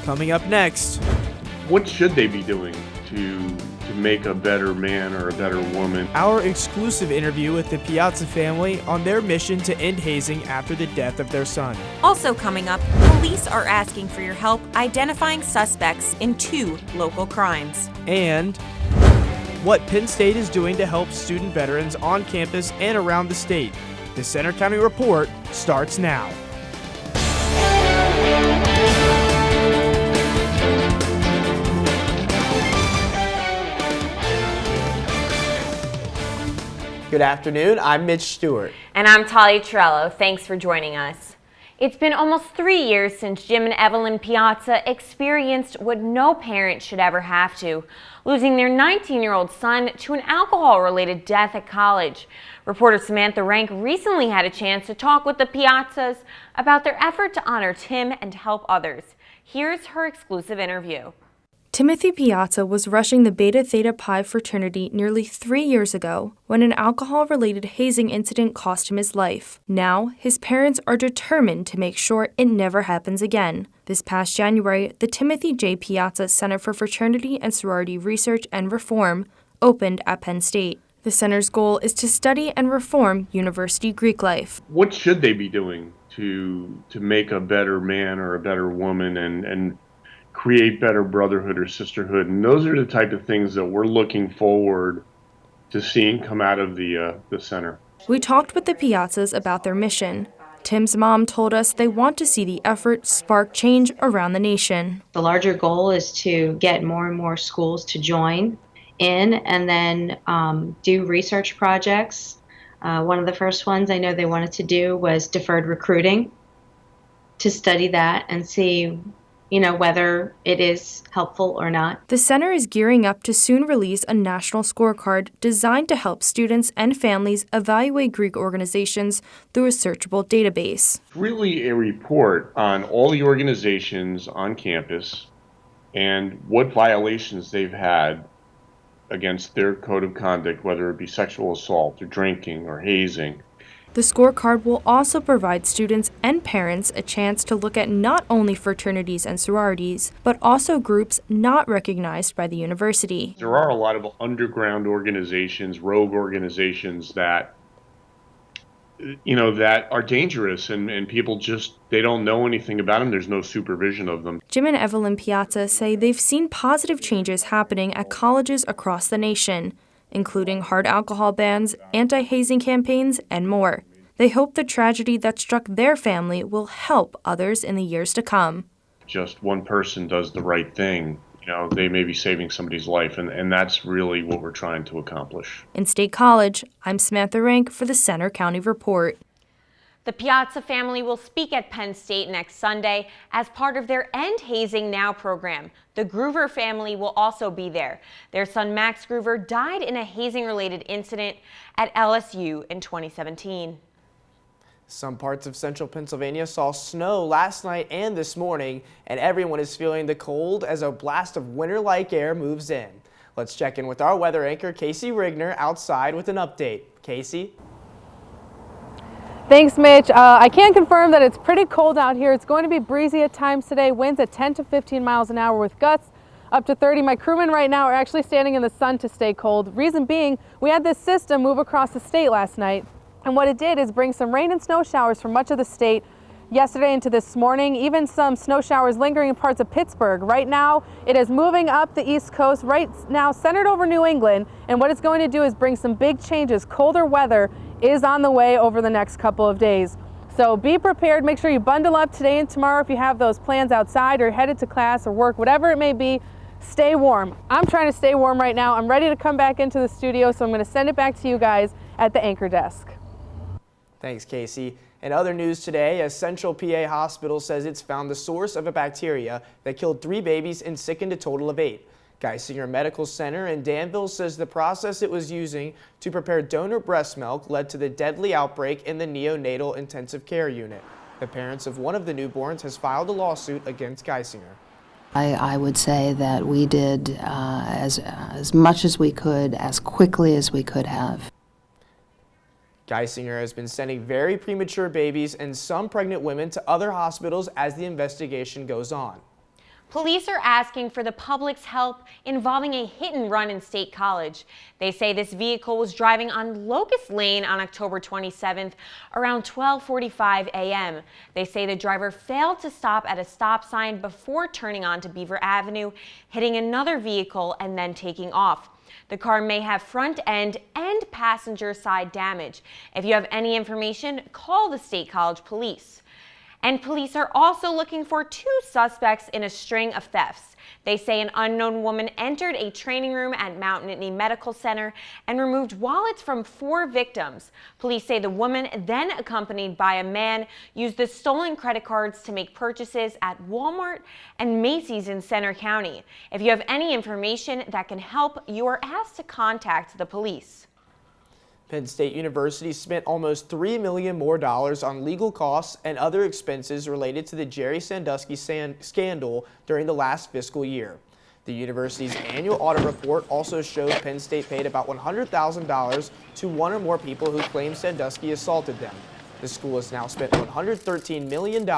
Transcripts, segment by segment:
Coming up next. What should they be doing to make a better man or a better woman? Our exclusive interview with the Piazza family on their mission to end hazing after the death of their son. Also coming up, police are asking for your help identifying suspects in 2 local crimes. And what Penn State is doing to help student veterans on campus and around the state. The Center County Report starts now. Good afternoon, I'm Mitch Stewart. And I'm Talia Torello. Thanks for joining us. It's been almost 3 years since Jim and Evelyn Piazza experienced what no parent should ever have to, losing their 19-year-old son to an alcohol-related death at college. Reporter Samantha Rank recently had a chance to talk with the Piazzas about their effort to honor Tim and to help others. Here's her exclusive interview. Timothy Piazza was rushing the Beta Theta Pi fraternity nearly 3 years ago when an alcohol-related hazing incident cost him his life. Now, his parents are determined to make sure it never happens again. This past January, the Timothy J. Piazza Center for Fraternity and Sorority Research and Reform opened at Penn State. The center's goal is to study and reform university Greek life. What should they be doing to make a better man or a better woman and create better brotherhood or sisterhood? And those are the type of things that we're looking forward to seeing come out of the center. We talked with the Piazzas about their mission. Tim's mom told us they want to see the effort spark change around the nation. The larger goal is to get more and more schools to join in and then do research projects. One of the first ones I know they wanted to do was deferred recruiting, to study that and see whether it is helpful or not. The center is gearing up to soon release a national scorecard designed to help students and families evaluate Greek organizations through a searchable database. Really a report on all the organizations on campus and what violations they've had against their code of conduct, whether it be sexual assault or drinking or hazing. The scorecard will also provide students and parents a chance to look at not only fraternities and sororities, but also groups not recognized by the university. There are a lot of underground organizations, rogue organizations that are dangerous and people they don't know anything about them. There's no supervision of them. Jim and Evelyn Piazza say they've seen positive changes happening at colleges across the nation, including hard alcohol bans, anti-hazing campaigns, and more. They hope the tragedy that struck their family will help others in the years to come. Just one person does the right thing, they may be saving somebody's life, and that's really what we're trying to accomplish. In State College, I'm Samantha Rank for the Center County Report. The Piazza family will speak at Penn State next Sunday as part of their End Hazing Now program. The Groover family will also be there. Their son Max Groover died in a hazing-related incident at LSU in 2017. Some parts of central Pennsylvania saw snow last night and this morning, and everyone is feeling the cold as a blast of winter-like air moves in. Let's check in with our weather anchor, Casey Rigner, outside with an update. Casey? Thanks, Mitch. I can confirm that it's pretty cold out here. It's going to be breezy at times today. Winds at 10 to 15 miles an hour with gusts up to 30. My crewmen right now are actually standing in the sun to stay cold. Reason being, we had this system move across the state last night, and what it did is bring some rain and snow showers from much of the state yesterday into this morning, even some snow showers lingering in parts of Pittsburgh. Right now, it is moving up the East Coast, right now centered over New England, and what it's going to do is bring some big changes. Colder weather is on the way over the next couple of days. So be prepared. Make sure you bundle up today and tomorrow if you have those plans outside or headed to class or work, whatever it may be. Stay warm. I'm trying to stay warm right now. I'm ready to come back into the studio, so I'm going to send it back to you guys at the anchor desk. Thanks, Casey. In other news today, a Central PA hospital says it's found the source of a bacteria that killed 3 babies and sickened a total of 8. Geisinger Medical Center in Danville says the process it was using to prepare donor breast milk led to the deadly outbreak in the neonatal intensive care unit. The parents of one of the newborns has filed a lawsuit against Geisinger. I would say that we did as much as we could, as quickly as we could have. Geisinger has been sending very premature babies and some pregnant women to other hospitals as the investigation goes on. Police are asking for the public's help involving a hit and run in State College. They say this vehicle was driving on Locust Lane on October 27th around 12:45 a.m. They say the driver failed to stop at a stop sign before turning onto Beaver Avenue, hitting another vehicle and then taking off. The car may have front end and passenger side damage. If you have any information, call the State College Police. And police are also looking for 2 suspects in a string of thefts. They say an unknown woman entered a training room at Mount Nittany Medical Center and removed wallets from 4 victims. Police say the woman, then accompanied by a man, used the stolen credit cards to make purchases at Walmart and Macy's in Center County. If you have any information that can help, you are asked to contact the police. Penn State University spent almost $3 million more on legal costs and other expenses related to the Jerry Sandusky scandal during the last fiscal year. The university's annual audit report also showed Penn State paid about $100,000 to 1 or more people who claimed Sandusky assaulted them. The school has now spent $113 million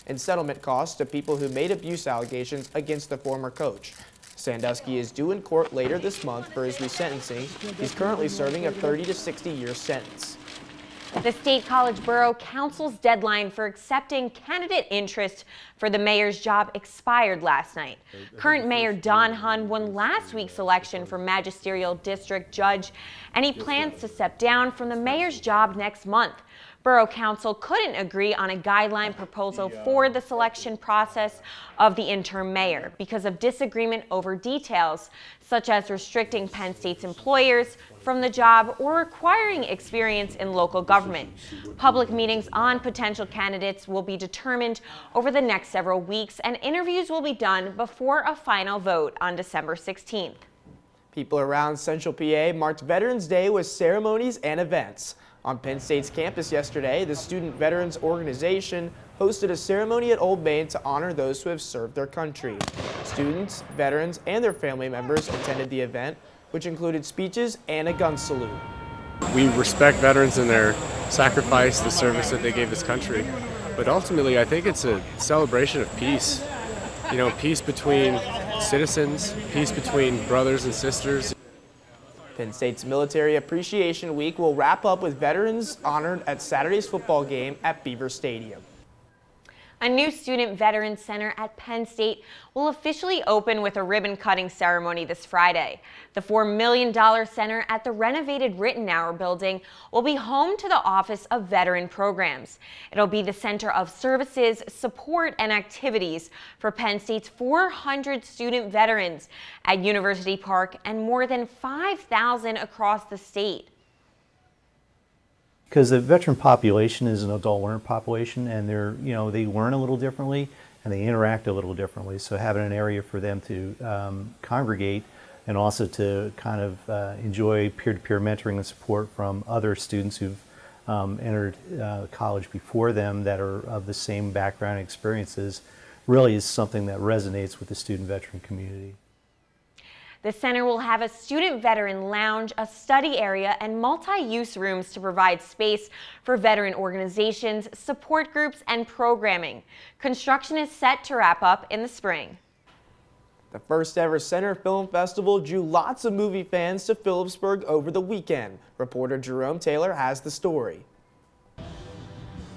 in settlement costs to people who made abuse allegations against the former coach. Sandusky is due in court later this month for his resentencing. He's currently serving a 30 to 60-year sentence. The State College Borough Council's deadline for accepting candidate interest for the mayor's job expired last night. Current Mayor Don Hunn won last week's election for magisterial district judge, and he plans to step down from the mayor's job next month. Borough Council couldn't agree on a guideline proposal for the selection process of the interim mayor because of disagreement over details, such as restricting Penn State's employers from the job or requiring experience in local government. Public meetings on potential candidates will be determined over the next several weeks, and interviews will be done before a final vote on December 16th. People around Central PA marked Veterans Day with ceremonies and events. On Penn State's campus yesterday, the Student Veterans Organization hosted a ceremony at Old Main to honor those who have served their country. Students, veterans, and their family members attended the event, which included speeches and a gun salute. We respect veterans and their sacrifice, the service that they gave this country. But ultimately, I think it's a celebration of peace. You know, peace between citizens, peace between brothers and sisters. Penn State's Military Appreciation Week will wrap up with veterans honored at Saturday's football game at Beaver Stadium. A new Student Veterans Center at Penn State will officially open with a ribbon-cutting ceremony this Friday. The $4 million center at the renovated Rittenauer building will be home to the Office of Veteran Programs. It'll be the center of services, support, and activities for Penn State's 400 student veterans at University Park and more than 5,000 across the state. Because the veteran population is an adult learner population, and they learn a little differently and they interact a little differently. So having an area for them to congregate and also to kind of enjoy peer-to-peer mentoring and support from other students who've entered college before them that are of the same background and experiences really is something that resonates with the student veteran community. The center will have a student veteran lounge, a study area, and multi-use rooms to provide space for veteran organizations, support groups, and programming. Construction is set to wrap up in the spring. The first ever Center Film Festival drew lots of movie fans to Phillipsburg over the weekend. Reporter Jerome Taylor has the story.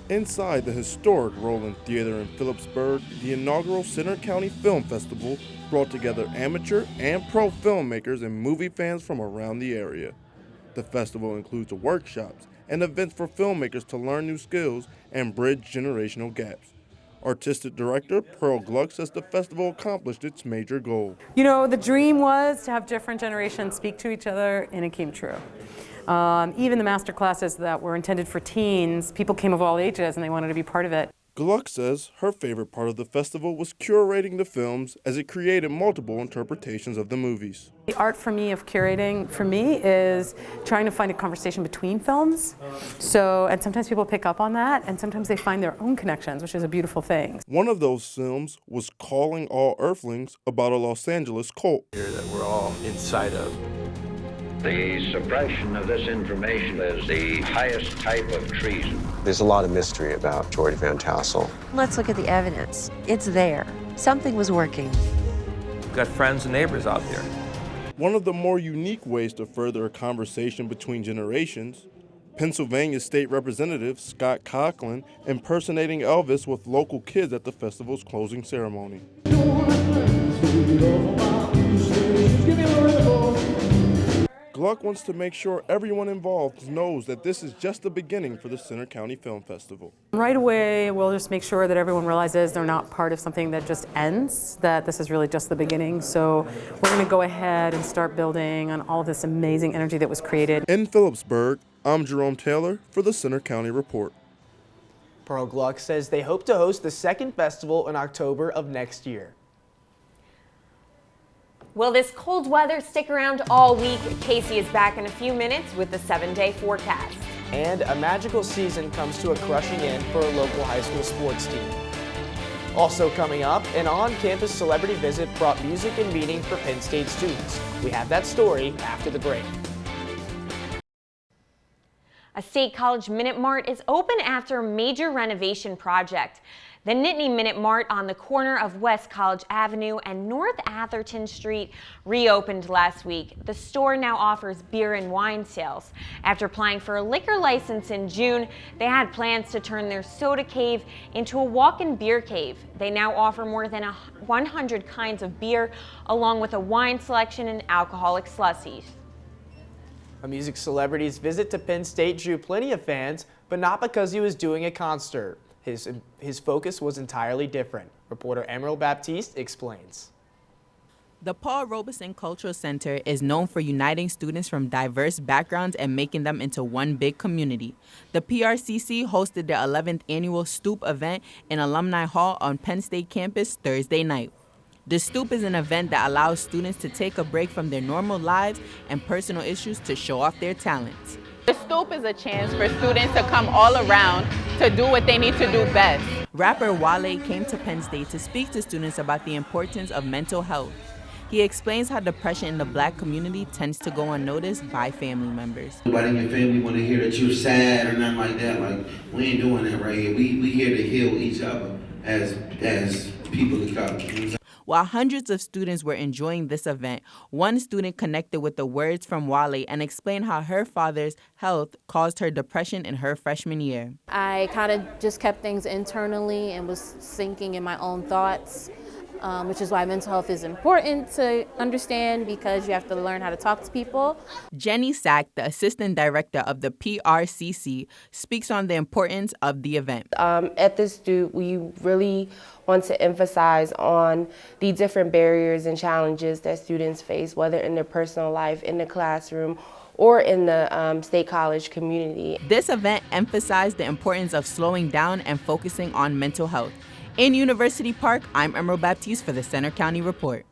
Inside the historic Roland Theater in Phillipsburg, the inaugural Center County Film Festival brought together amateur and pro filmmakers and movie fans from around the area. The festival includes workshops and events for filmmakers to learn new skills and bridge generational gaps. Artistic director Pearl Gluck says the festival accomplished its major goal. You know, the dream was to have different generations speak to each other, and it came true. Even the master classes that were intended for teens, people came of all ages and they wanted to be part of it. Gluck says her favorite part of the festival was curating the films as it created multiple interpretations of the movies. The art for me of curating, for me, is trying to find a conversation between films. And sometimes people pick up on that, and sometimes they find their own connections, which is a beautiful thing. One of those films was Calling All Earthlings, about a Los Angeles cult. That we're all inside of. The suppression of this information is the highest type of treason. There's a lot of mystery about George Van Tassel. Let's look at the evidence. It's there. Something was working. We've got friends and neighbors out there. One of the more unique ways to further a conversation between generations, Pennsylvania State Representative Scott Conklin impersonating Elvis with local kids at the festival's closing ceremony. Gluck wants to make sure everyone involved knows that this is just the beginning for the Center County Film Festival. Right away, we'll just make sure that everyone realizes they're not part of something that just ends, that this is really just the beginning. So we're going to go ahead and start building on all this amazing energy that was created. In Phillipsburg, I'm Jerome Taylor for the Center County Report. Pearl Gluck says they hope to host the second festival in October of next year. Will this cold weather stick around all week? Casey is back in a few minutes with the 7-day forecast. And a magical season comes to a crushing end for a local high school sports team. Also coming up, an on-campus celebrity visit brought music and meaning for Penn State students. We have that story after the break. A State College Minute Mart is open after a major renovation project. The Nittany Minute Mart on the corner of West College Avenue and North Atherton Street reopened last week. The store now offers beer and wine sales. After applying for a liquor license in June, they had plans to turn their soda cave into a walk-in beer cave. They now offer more than 100 kinds of beer, along with a wine selection and alcoholic slushies. A music celebrity's visit to Penn State drew plenty of fans, but not because he was doing a concert. His focus was entirely different. Reporter Emerald Baptiste explains. The Paul Robeson Cultural Center is known for uniting students from diverse backgrounds and making them into one big community. The PRCC hosted their 11th annual Stoop event in Alumni Hall on Penn State campus Thursday night. The Stoop is an event that allows students to take a break from their normal lives and personal issues to show off their talents. The Stoop is a chance for students to come all around to do what they need to do best. Rapper Wale came to Penn State to speak to students about the importance of mental health. He explains how depression in the Black community tends to go unnoticed by family members. Nobody in your family want to hear that you're sad or nothing like that. Like, we ain't doing that right here. We here to heal each other as people of color. While hundreds of students were enjoying this event, one student connected with the words from Wale and explained how her father's health caused her depression in her freshman year. I kind of just kept things internally and was thinking in my own thoughts, which is why mental health is important to understand, because you have to learn how to talk to people. Jenny Sack, the assistant director of the PRCC, speaks on the importance of the event. At this Stoop, we really want to emphasize on the different barriers and challenges that students face, whether in their personal life, in the classroom, or in the State College community. This event emphasized the importance of slowing down and focusing on mental health. In University Park, I'm Emerald Baptiste for the Center County Report.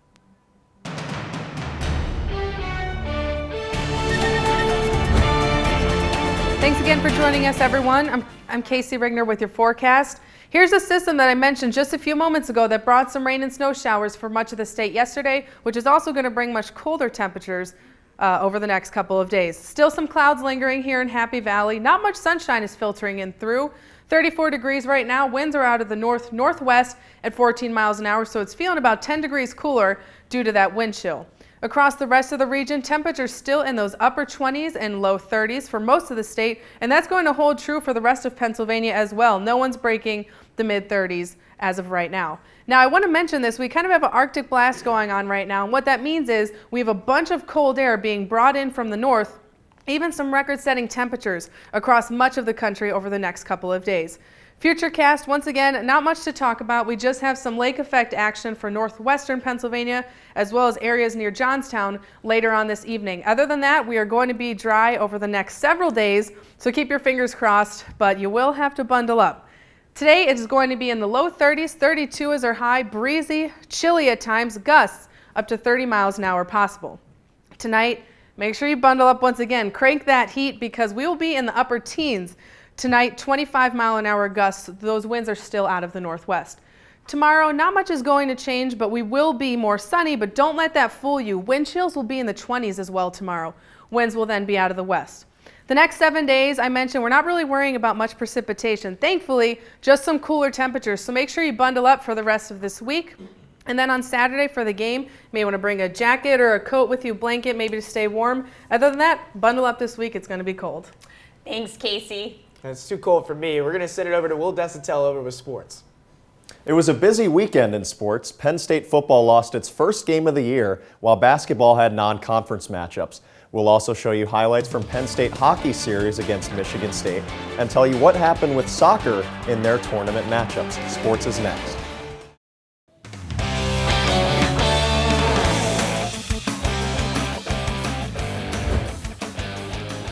Thanks again for joining us, everyone. I'm Casey Rigner with your forecast. Here's a system that I mentioned just a few moments ago that brought some rain and snow showers for much of the state yesterday, which is also going to bring much colder temperatures over the next couple of days. Still some clouds lingering here in Happy Valley. Not much sunshine is filtering in through. 34 degrees right now. Winds are out of the north-northwest at 14 miles an hour, so it's feeling about 10 degrees cooler due to that wind chill. Across the rest of the region, temperatures still in those upper 20s and low 30s for most of the state, and that's going to hold true for the rest of Pennsylvania as well. No one's breaking the mid-30s as of right now. Now, I want to mention this. We kind of have an Arctic blast going on right now, and what that means is we have a bunch of cold air being brought in from the north, even some record-setting temperatures across much of the country over the next couple of days. Futurecast, once again, not much to talk about. We just have some lake effect action for northwestern Pennsylvania, as well as areas near Johnstown later on this evening. Other than that, we are going to be dry over the next several days, so keep your fingers crossed, but you will have to bundle up. Today it is going to be in the low 30s, 32 is our high, breezy, chilly at times, gusts up to 30 miles an hour possible. Tonight, make sure you bundle up once again. Crank that heat because we will be in the upper teens. Tonight, 25-mile-an-hour gusts. Those winds are still out of the northwest. Tomorrow, not much is going to change, but we will be more sunny, but don't let that fool you. Wind chills will be in the 20s as well tomorrow. Winds will then be out of the west. The next 7 days, I mentioned, we're not really worrying about much precipitation. Thankfully, just some cooler temperatures. So make sure you bundle up for the rest of this week. And then on Saturday for the game, you may want to bring a jacket or a coat with you, blanket, maybe to stay warm. Other than that, bundle up this week. It's going to be cold. Thanks, Casey. It's too cold for me. We're going to send it over to Will Desatel over with sports. It was a busy weekend in sports. Penn State football lost its first game of the year, while basketball had non-conference matchups. We'll also show you highlights from Penn State hockey series against Michigan State and tell you what happened with soccer in their tournament matchups. Sports is next.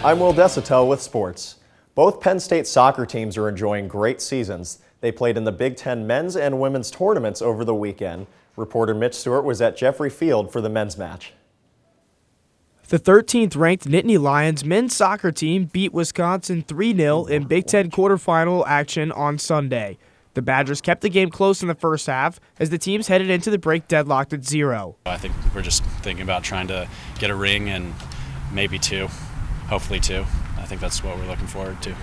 I'm Will Desatel with sports. Both Penn State soccer teams are enjoying great seasons. They played in the Big Ten men's and women's tournaments over the weekend. Reporter Mitch Stewart was at Jeffrey Field for the men's match. The 13th ranked Nittany Lions men's soccer team beat Wisconsin 3-0 in Big Ten quarterfinal action on Sunday. The Badgers kept the game close in the first half as the teams headed into the break deadlocked at 0. I think we're just thinking about trying to get a ring and maybe 2, hopefully 2. I think that's what we're looking forward to.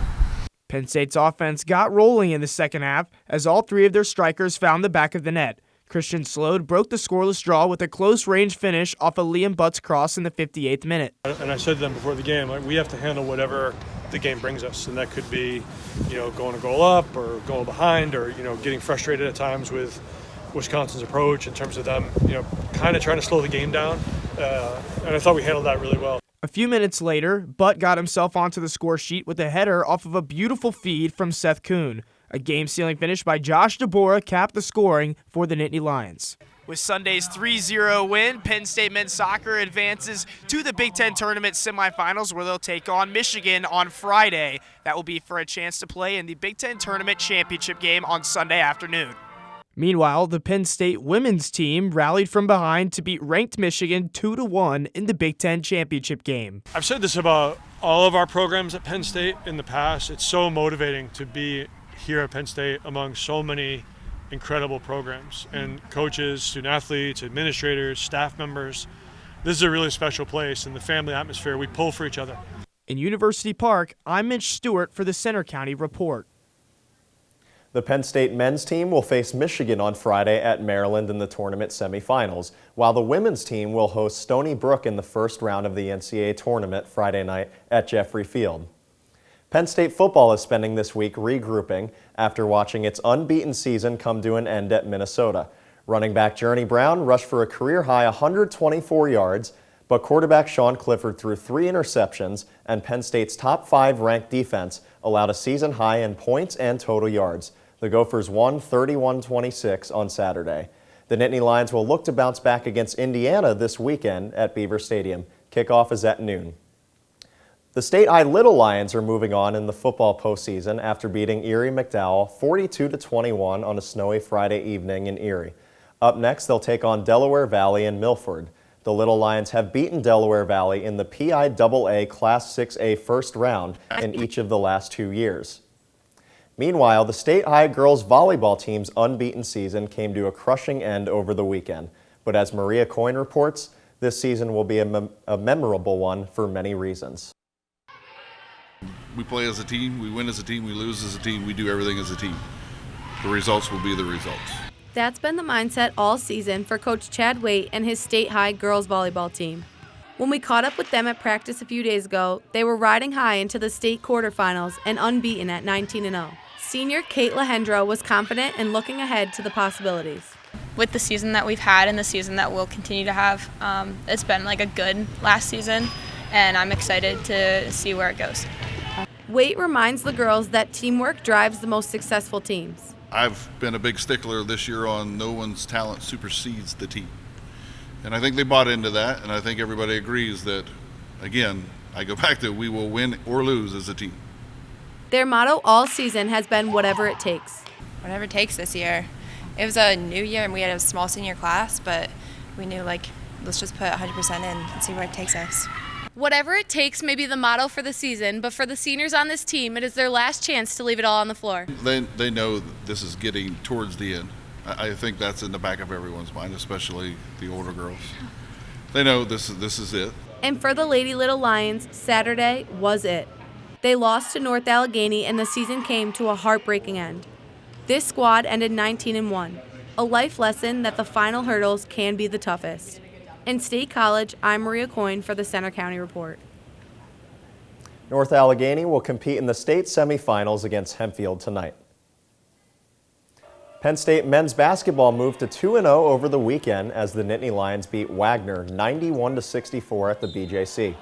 Penn State's offense got rolling in the second half as all 3 of their strikers found the back of the net. Christian Slode broke the scoreless draw with a close-range finish off a Liam Butts cross in the 58th minute. And I said to them before the game, we have to handle whatever the game brings us, and that could be, going a goal up or goal behind, or getting frustrated at times with Wisconsin's approach in terms of them, kind of trying to slow the game down. And I thought we handled that really well. A few minutes later, Butt got himself onto the score sheet with a header off of a beautiful feed from Seth Kuhn. A game-sealing finish by Josh DeBora capped the scoring for the Nittany Lions. With Sunday's 3-0 win, Penn State men's soccer advances to the Big Ten tournament semifinals, where they'll take on Michigan on Friday. That will be for a chance to play in the Big Ten tournament championship game on Sunday afternoon. Meanwhile, the Penn State women's team rallied from behind to beat ranked Michigan 2-1 in the Big Ten championship game. I've said this about all of our programs at Penn State in the past. It's so motivating to be here at Penn State among so many incredible programs and coaches, student athletes, administrators, staff members. This is a really special place, and the family atmosphere, we pull for each other. In University Park, I'm Mitch Stewart for the Center County Report. The Penn State men's team will face Michigan on Friday at Maryland in the tournament semifinals, while the women's team will host Stony Brook in the first round of the NCAA tournament Friday night at Jeffrey Field. Penn State football is spending this week regrouping after watching its unbeaten season come to an end at Minnesota. Running back Journey Brown rushed for a career-high 124 yards, but quarterback Sean Clifford threw 3 interceptions, and Penn State's top 5 ranked defense allowed a season high in points and total yards. The Gophers won 31-26 on Saturday. The Nittany Lions will look to bounce back against Indiana this weekend at Beaver Stadium. Kickoff is at noon. The State High Little Lions are moving on in the football postseason after beating Erie McDowell 42-21 on a snowy Friday evening in Erie. Up next, they'll take on Delaware Valley and Milford. The Little Lions have beaten Delaware Valley in the PIAA Class 6A first round in each of the last 2 years. Meanwhile, the State High girls volleyball team's unbeaten season came to a crushing end over the weekend. But as Maria Coyne reports, this season will be a memorable one for many reasons. We play as a team, we win as a team, we lose as a team, we do everything as a team. The results will be the results. That's been the mindset all season for Coach Chad Waite and his State High girls volleyball team. When we caught up with them at practice a few days ago, they were riding high into the state quarterfinals and unbeaten at 19-0. Senior Kate Lahendro was confident and looking ahead to the possibilities. With the season that we've had and the season that we'll continue to have, it's been like a good last season, and I'm excited to see where it goes. Waite reminds the girls that teamwork drives the most successful teams. I've been a big stickler this year on no one's talent supersedes the team. And I think they bought into that, and I think everybody agrees that, again, I go back to we will win or lose as a team. Their motto all season has been whatever it takes. Whatever it takes this year. It was a new year and we had a small senior class, but we knew let's just put 100% in and see where it takes us. Whatever it takes may be the motto for the season, but for the seniors on this team, it is their last chance to leave it all on the floor. They know this is getting towards the end. I think that's in the back of everyone's mind, especially the older girls. They know this is it. And for the Lady Little Lions, Saturday was it. They lost to North Allegheny and the season came to a heartbreaking end. This squad ended 19-1, a life lesson that the final hurdles can be the toughest. In State College, I'm Maria Coyne for the Center County Report. North Allegheny will compete in the state semifinals against Hempfield tonight. Penn State men's basketball moved to 2-0 over the weekend as the Nittany Lions beat Wagner 91-64 at the BJC.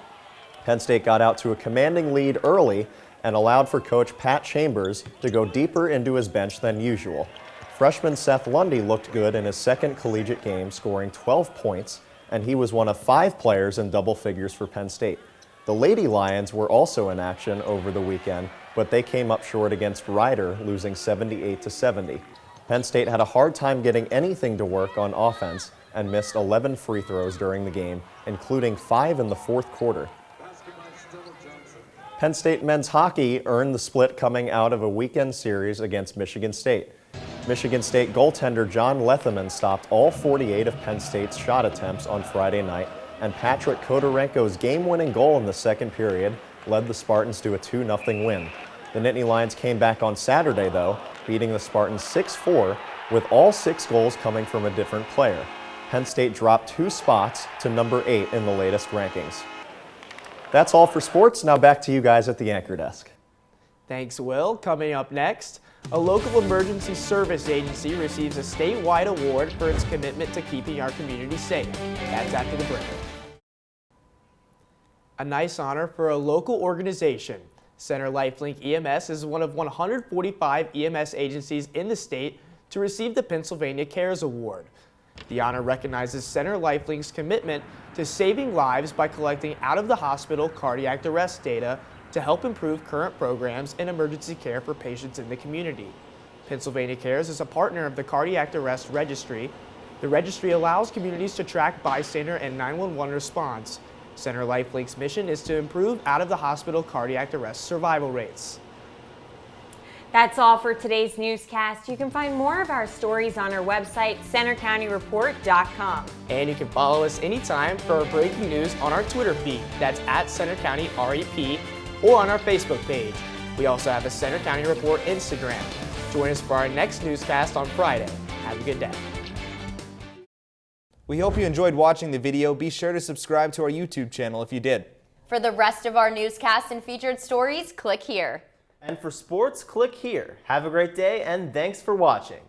Penn State got out to a commanding lead early and allowed for coach Pat Chambers to go deeper into his bench than usual. Freshman Seth Lundy looked good in his second collegiate game, scoring 12 points, and he was one of 5 players in double figures for Penn State. The Lady Lions were also in action over the weekend, but they came up short against Ryder, losing 78-70. Penn State had a hard time getting anything to work on offense and missed 11 free throws during the game, including 5 in the fourth quarter. Penn State men's hockey earned the split coming out of a weekend series against Michigan State. Michigan State goaltender John Letheman stopped all 48 of Penn State's shot attempts on Friday night, and Patrick Kodorenko's game-winning goal in the second period led the Spartans to a 2-0 win. The Nittany Lions came back on Saturday, though, beating the Spartans 6-4, with all 6 goals coming from a different player. Penn State dropped 2 spots to number 8 in the latest rankings. That's all for sports. Now back to you guys at the anchor desk. Thanks, Will. Coming up next, a local emergency service agency receives a statewide award for its commitment to keeping our community safe. That's after the break. A nice honor for a local organization. Center LifeLink EMS is one of 145 EMS agencies in the state to receive the Pennsylvania Cares Award. The honor recognizes Center LifeLink's commitment to saving lives by collecting out-of-the-hospital cardiac arrest data to help improve current programs in emergency care for patients in the community. Pennsylvania Cares is a partner of the Cardiac Arrest Registry. The registry allows communities to track bystander and 911 response. Center LifeLink's mission is to improve out-of-the-hospital cardiac arrest survival rates. That's all for today's newscast. You can find more of our stories on our website, centercountyreport.com. And you can follow us anytime for our breaking news on our Twitter feed. That's at Center County REP, or on our Facebook page. We also have a Center County Report Instagram. Join us for our next newscast on Friday. Have a good day. We hope you enjoyed watching the video. Be sure to subscribe to our YouTube channel if you did. For the rest of our newscasts and featured stories, click here. And for sports, click here. Have a great day, and thanks for watching.